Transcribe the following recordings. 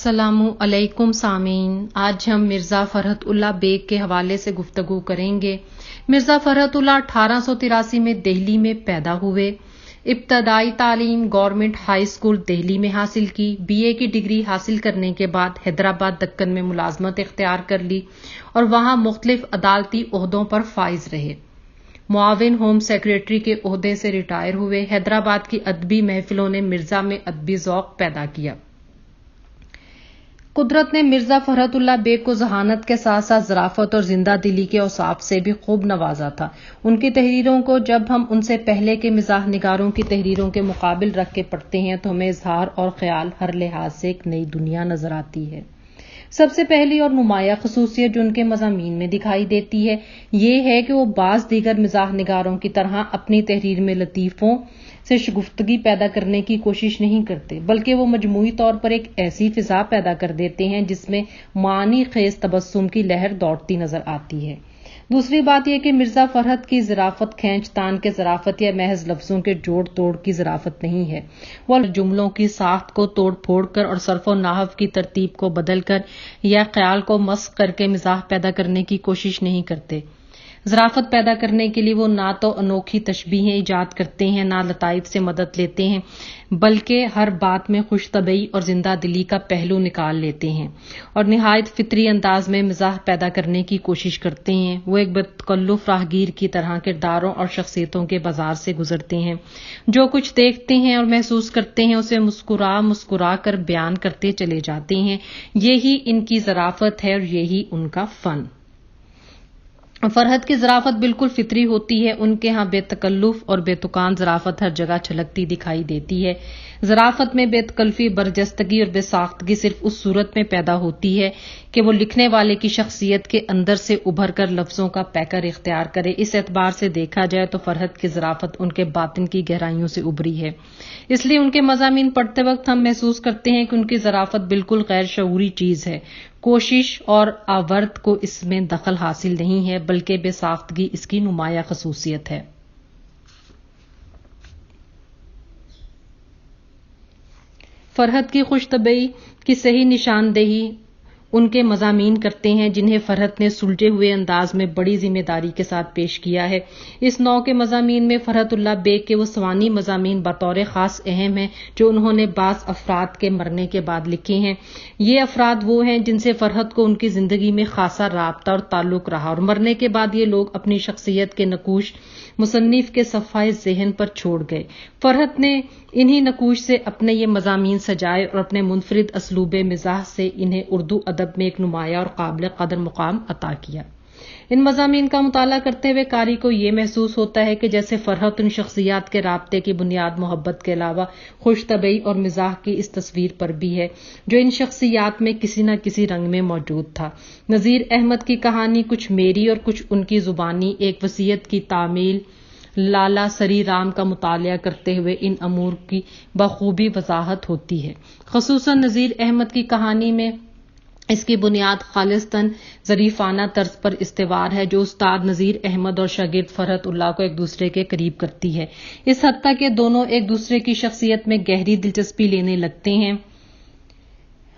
السلام علیکم سامعین، آج ہم مرزا فرحت اللہ بیگ کے حوالے سے گفتگو کریں گے۔ مرزا فرحت اللہ 1883 میں دہلی میں پیدا ہوئے۔ ابتدائی تعلیم گورنمنٹ ہائی اسکول دہلی میں حاصل کی۔ BA کی ڈگری حاصل کرنے کے بعد حیدرآباد دکن میں ملازمت اختیار کر لی اور وہاں مختلف عدالتی عہدوں پر فائز رہے۔ معاون ہوم سیکریٹری کے عہدے سے ریٹائر ہوئے۔ حیدرآباد کی ادبی محفلوں نے مرزا میں ادبی ذوق پیدا کیا۔ قدرت نے مرزا فرحت اللہ بیگ کو ذہانت کے ساتھ ساتھ ظرافت اور زندہ دلی کے اوصاف سے بھی خوب نوازا تھا۔ ان کی تحریروں کو جب ہم ان سے پہلے کے مزاح نگاروں کی تحریروں کے مقابل رکھ کے پڑھتے ہیں تو ہمیں اظہار اور خیال ہر لحاظ سے ایک نئی دنیا نظر آتی ہے۔ سب سے پہلی اور نمایاں خصوصیت جو ان کے مضامین میں دکھائی دیتی ہے یہ ہے کہ وہ بعض دیگر مزاح نگاروں کی طرح اپنی تحریر میں لطیفوں سے شگفتگی پیدا کرنے کی کوشش نہیں کرتے، بلکہ وہ مجموعی طور پر ایک ایسی فضا پیدا کر دیتے ہیں جس میں معنی خیز تبسم کی لہر دوڑتی نظر آتی ہے۔ دوسری بات یہ کہ مرزا فرحت کی ظرافت کھینچ تان کے ظرافت یا محض لفظوں کے جوڑ توڑ کی ظرافت نہیں ہے، وہ جملوں کی ساخت کو توڑ پھوڑ کر اور صرف و نحو کی ترتیب کو بدل کر یا خیال کو مسخ کر کے مزاح پیدا کرنے کی کوشش نہیں کرتے۔ ظرافت پیدا کرنے کے لیے وہ نہ تو انوکھی تشبیہیں ایجاد کرتے ہیں، نہ لطائف سے مدد لیتے ہیں، بلکہ ہر بات میں خوش طبعی اور زندہ دلی کا پہلو نکال لیتے ہیں اور نہایت فطری انداز میں مزاح پیدا کرنے کی کوشش کرتے ہیں۔ وہ ایک بے تکلف راہگیر کی طرح کرداروں اور شخصیتوں کے بازار سے گزرتے ہیں، جو کچھ دیکھتے ہیں اور محسوس کرتے ہیں اسے مسکرا کر بیان کرتے چلے جاتے ہیں۔ یہی ان کی ظرافت ہے اور یہی ان کا فن۔ فرحت کی ظرافت بالکل فطری ہوتی ہے، ان کے ہاں بے تکلف اور بے تکان ظرافت ہر جگہ چھلکتی دکھائی دیتی ہے۔ ظرافت میں بے تکلفی، برجستگی اور بے ساختگی صرف اس صورت میں پیدا ہوتی ہے کہ وہ لکھنے والے کی شخصیت کے اندر سے ابھر کر لفظوں کا پیکر اختیار کرے۔ اس اعتبار سے دیکھا جائے تو فرحت کی ظرافت ان کے باطن کی گہرائیوں سے ابھری ہے، اس لیے ان کے مضامین پڑھتے وقت ہم محسوس کرتے ہیں کہ ان کی ظرافت بالکل غیر شعوری چیز ہے۔ کوشش اور آورت کو اس میں دخل حاصل نہیں ہے، بلکہ بے ساختگی اس کی نمایاں خصوصیت ہے۔ فرحت کی خوش طبعی کی صحیح نشاندہی ان کے مضامین کرتے ہیں جنہیں فرحت نے سلجھے ہوئے انداز میں بڑی ذمہ داری کے ساتھ پیش کیا ہے۔ اس نوع کے مضامین میں فرحت اللہ بیگ کے وہ سوانح مضامین بطور خاص اہم ہیں جو انہوں نے بعض افراد کے مرنے کے بعد لکھے ہیں۔ یہ افراد وہ ہیں جن سے فرحت کو ان کی زندگی میں خاصا رابطہ اور تعلق رہا اور مرنے کے بعد یہ لوگ اپنی شخصیت کے نقوش مصنف کے صفحہ ذہن پر چھوڑ گئے۔ فرحت نے انہی نقوش سے اپنے یہ مضامین سجائے اور اپنے منفرد اسلوب مزاح سے انہیں اردو ادب میں ایک نمایاں اور قابل قدر مقام عطا کیا۔ ان مضامین کا مطالعہ کرتے ہوئے قاری کو یہ محسوس ہوتا ہے کہ جیسے فرحت ان شخصیات کے رابطے کی بنیاد محبت کے علاوہ خوش طبعی اور مزاح کی اس تصویر پر بھی ہے جو ان شخصیات میں کسی نہ کسی رنگ میں موجود تھا۔ نذیر احمد کی کہانی کچھ میری اور کچھ ان کی زبانی ایک وصیت کی تعمیل لالا سری رام کا مطالعہ کرتے ہوئے ان امور کی بخوبی وضاحت ہوتی ہے۔ خصوصاً نذیر احمد کی کہانی میں اس کی بنیاد خالصتاً ظریفانہ طرز پر استوار ہے جو استاد نذیر احمد اور شاگرد فرحت اللہ کو ایک دوسرے کے قریب کرتی ہے، اس حد تک کہ دونوں ایک دوسرے کی شخصیت میں گہری دلچسپی لینے لگتے ہیں۔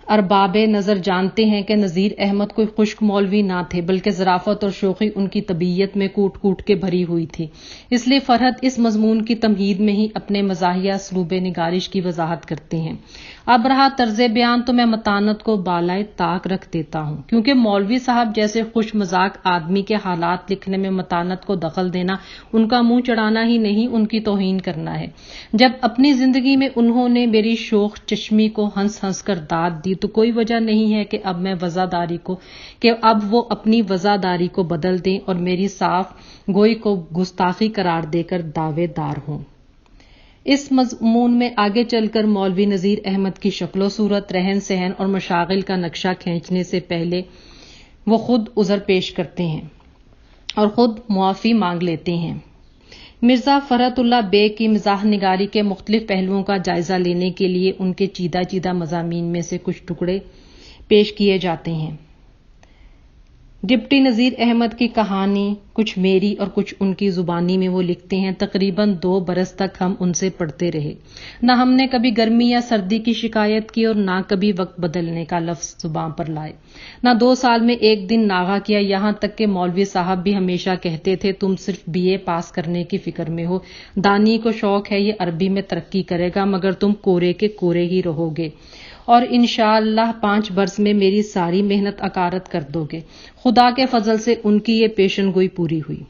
ارباب نظر جانتے ہیں کہ نذیر احمد کوئی خشک مولوی نہ تھے بلکہ ظرافت اور شوخی ان کی طبیعت میں کوٹ کوٹ کے بھری ہوئی تھی، اس لیے فرحت اس مضمون کی تمہید میں ہی اپنے مزاحیہ اسلوب نگارش کی وضاحت کرتے ہیں۔ اب رہا طرز بیان تو میں متانت کو بالائے طاق رکھ دیتا ہوں، کیونکہ مولوی صاحب جیسے خوش مذاق آدمی کے حالات لکھنے میں متانت کو دخل دینا ان کا منہ چڑھانا ہی نہیں، ان کی توہین کرنا ہے۔ جب اپنی زندگی میں انہوں نے میری شوخ چشمی کو ہنس ہنس کر داد دی تو کوئی وجہ نہیں ہے کہ اب وہ اپنی وزاداری کو بدل دیں اور میری صاف گوئی کو گستاخی قرار دے کر دعوے دار ہوں۔ اس مضمون میں آگے چل کر مولوی نذیر احمد کی شکل و صورت، رہن سہن اور مشاغل کا نقشہ کھینچنے سے پہلے وہ خود عذر پیش کرتے ہیں اور خود معافی مانگ لیتے ہیں۔ مرزا فرحت اللہ بیگ کی مزاح نگاری کے مختلف پہلوؤں کا جائزہ لینے کے لیے ان کے چیدہ مضامین میں سے کچھ ٹکڑے پیش کیے جاتے ہیں۔ ڈپٹی نذیر احمد کی کہانی کچھ میری اور کچھ ان کی زبانی میں وہ لکھتے ہیں، تقریباً 2 برس تک ہم ان سے پڑھتے رہے، نہ ہم نے کبھی گرمی یا سردی کی شکایت کی اور نہ کبھی وقت بدلنے کا لفظ زبان پر لائے، نہ 2 سال میں ایک دن ناغہ کیا، یہاں تک کہ مولوی صاحب بھی ہمیشہ کہتے تھے تم صرف BA پاس کرنے کی فکر میں ہو، دانی کو شوق ہے یہ عربی میں ترقی کرے گا مگر تم کورے کے کورے ہی رہو گے اور انشاءاللہ 5 برس میں میری ساری محنت اکارت کر دو گے۔ خدا کے فضل سے ان کی یہ پیشن گوئی پوری ہوئی۔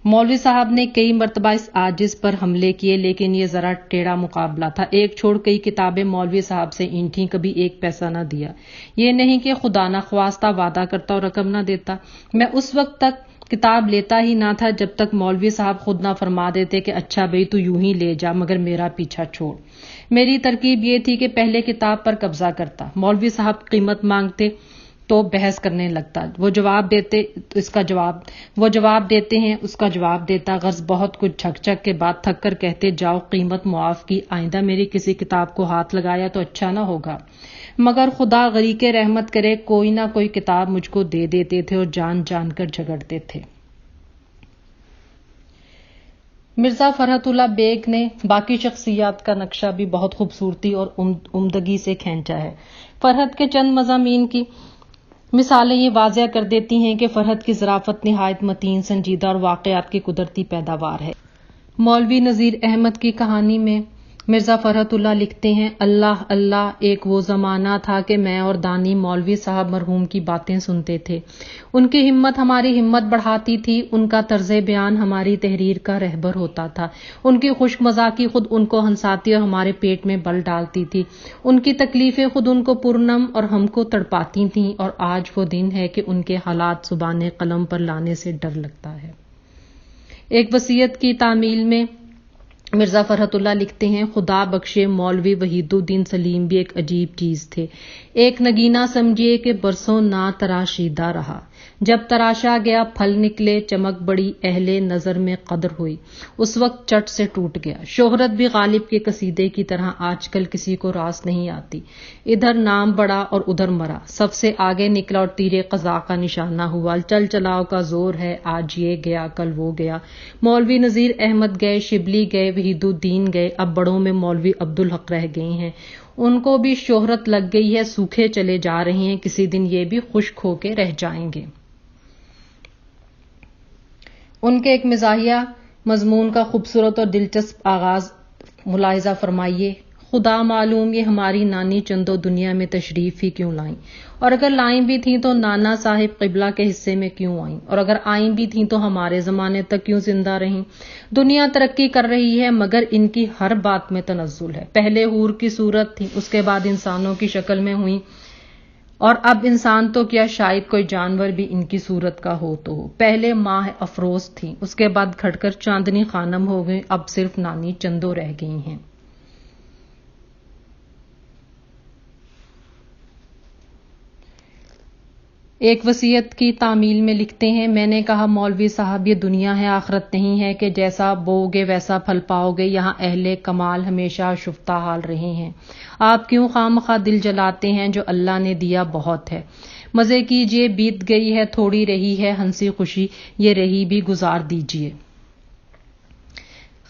مولوی صاحب نے کئی مرتبہ اس عاجز پر حملے کیے لیکن یہ ذرا ٹیڑھا مقابلہ تھا، ایک چھوڑ کئی کتابیں مولوی صاحب سے اینٹھی، کبھی 1 پیسہ نہ دیا، یہ نہیں کہ خدا نہ خواستہ وعدہ کرتا اور رقم نہ دیتا، میں اس وقت تک کتاب لیتا ہی نہ تھا جب تک مولوی صاحب خود نہ فرما دیتے کہ اچھا بھئی تو یوں ہی لے جا مگر میرا پیچھا چھوڑ۔ میری ترکیب یہ تھی کہ پہلے کتاب پر قبضہ کرتا، مولوی صاحب قیمت مانگتے تو بحث کرنے لگتا، وہ جواب دیتے ہیں اس کا جواب دیتا، غرض بہت کچھ جھک جھک کے بعد تھک کر کہتے جاؤ قیمت معاف کی، آئندہ میری کسی کتاب کو ہاتھ لگایا تو اچھا نہ ہوگا، مگر خدا غریق رحمت کرے کوئی نہ کوئی کتاب مجھ کو دے دیتے تھے اور جان جان کر جھگڑتے تھے۔ مرزا فرحت اللہ بیگ نے باقی شخصیات کا نقشہ بھی بہت خوبصورتی اور عمدگی سے کھینچا ہے۔ فرحت کے چند مضامین کی مثالیں یہ واضح کر دیتی ہیں کہ فرحت کی ظرافت نہایت متین، سنجیدہ اور واقعات کی قدرتی پیداوار ہے۔ مولوی نذیر احمد کی کہانی میں مرزا فرحت اللہ لکھتے ہیں، اللہ اللہ ایک وہ زمانہ تھا کہ میں اور دانی مولوی صاحب مرحوم کی باتیں سنتے تھے، ان کی ہمت ہماری ہمت بڑھاتی تھی، ان کا طرز بیان ہماری تحریر کا رہبر ہوتا تھا، ان کی خشک مذاقی خود ان کو ہنساتی اور ہمارے پیٹ میں بل ڈالتی تھی، ان کی تکلیفیں خود ان کو پرنم اور ہم کو تڑپاتی تھیں، اور آج وہ دن ہے کہ ان کے حالات زبان قلم پر لانے سے ڈر لگتا ہے۔ ایک وصیت کی تعمیل میں مرزا فرحت اللہ لکھتے ہیں، خدا بخشے مولوی وحید الدین سلیم بھی ایک عجیب چیز تھے، ایک نگینہ سمجھیے کہ برسوں نہ تراشیدہ رہا، جب تراشا گیا پھل نکلے، چمک بڑی اہل نظر میں قدر ہوئی، اس وقت چٹ سے ٹوٹ گیا۔ شہرت بھی غالب کے قصیدے کی طرح آج کل کسی کو راس نہیں آتی، ادھر نام بڑھا اور ادھر مرا، سب سے آگے نکلا اور تیرے قضا کا نشانہ ہوا، چل چلاؤ کا زور ہے، آج یہ گیا کل وہ گیا، مولوی نذیر احمد گئے، شبلی گئے، وحید الدین گئے، اب بڑوں میں مولوی عبدالحق رہ گئے ہیں، ان کو بھی شہرت لگ گئی ہے، سوکھے چلے جا رہے ہیں، کسی دن یہ بھی خشک ہو کے رہ جائیں گے۔ ان کے ایک مزاحیہ مضمون کا خوبصورت اور دلچسپ آغاز ملاحظہ فرمائیے، خدا معلوم یہ ہماری نانی چندو دنیا میں تشریف ہی کیوں لائیں، اور اگر لائیں بھی تھیں تو نانا صاحب قبلہ کے حصے میں کیوں آئیں، اور اگر آئیں بھی تھیں تو ہمارے زمانے تک کیوں زندہ رہیں۔ دنیا ترقی کر رہی ہے مگر ان کی ہر بات میں تنزل ہے، پہلے حور کی صورت تھی، اس کے بعد انسانوں کی شکل میں ہوئیں، اور اب انسان تو کیا شاید کوئی جانور بھی ان کی صورت کا ہو تو ہو، پہلے ماہ افروز تھیں، اس کے بعد گھٹ کر چاندنی خانم ہو گئیں، اب صرف نانی چندو رہ گئی ہیں۔ ایک وصیت کی تعمیل میں لکھتے ہیں، میں نے کہا مولوی صاحب یہ دنیا ہے آخرت نہیں ہے کہ جیسا بوؤ گے ویسا پھل پاؤ گے، یہاں اہل کمال ہمیشہ شفتہ حال رہے ہیں، آپ کیوں خواہ دل جلاتے ہیں، جو اللہ نے دیا بہت ہے، مزے کیجئے بیت گئی ہے تھوڑی رہی ہے ہنسی خوشی، یہ رہی بھی گزار دیجئے۔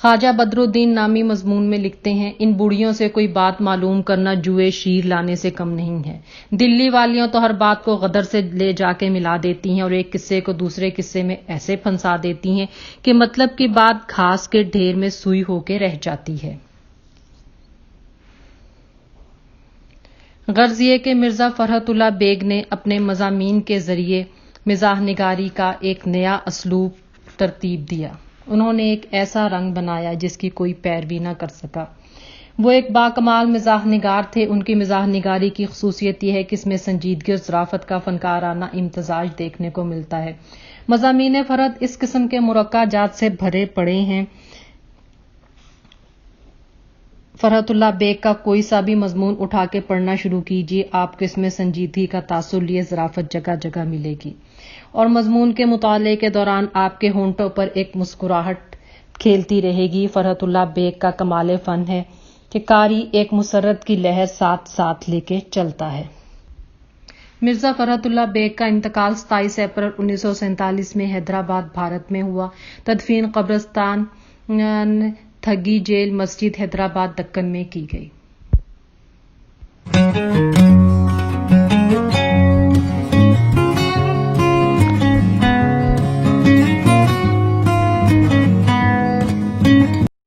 خواجہ بدر الدین نامی مضمون میں لکھتے ہیں، ان بوڑھیوں سے کوئی بات معلوم کرنا جوئے شیر لانے سے کم نہیں ہے، دلی والیوں تو ہر بات کو غدر سے لے جا کے ملا دیتی ہیں اور ایک قصے کو دوسرے قصے میں ایسے پھنسا دیتی ہیں کہ مطلب کی بات گھاس کے ڈھیر میں سوئی ہو کے رہ جاتی ہے۔ غرض یہ کہ مرزا فرحت اللہ بیگ نے اپنے مضامین کے ذریعے مزاح نگاری کا ایک نیا اسلوب ترتیب دیا، انہوں نے ایک ایسا رنگ بنایا جس کی کوئی پیروی نہ کر سکا، وہ ایک باکمال مزاح نگار تھے، ان کی مزاح نگاری کی خصوصیت یہ ہے کہ اس میں سنجیدگی اور ظرافت کا فنکارانہ امتزاج دیکھنے کو ملتا ہے۔ مضامین فرحت اس قسم کے مرقع جات سے بھرے پڑے ہیں، فرحت اللہ بیگ کا کوئی سا بھی مضمون اٹھا کے پڑھنا شروع کیجیے، آپ کو اس میں سنجیدگی کا تاثر لیے ظرافت جگہ جگہ ملے گی، اور مضمون کے مطالعے کے دوران آپ کے ہونٹوں پر ایک مسکراہٹ کھیلتی رہے گی۔ فرحت اللہ بیگ کا کمال فن ہے کہ قاری ایک مسرت کی لہر ساتھ ساتھ لے کے چلتا ہے۔ مرزا فرحت اللہ بیگ کا انتقال 27 اپریل 1947 میں حیدرآباد، بھارت میں ہوا۔ تدفین قبرستان تھگی جیل مسجد، حیدرآباد، دکن میں کی گئی۔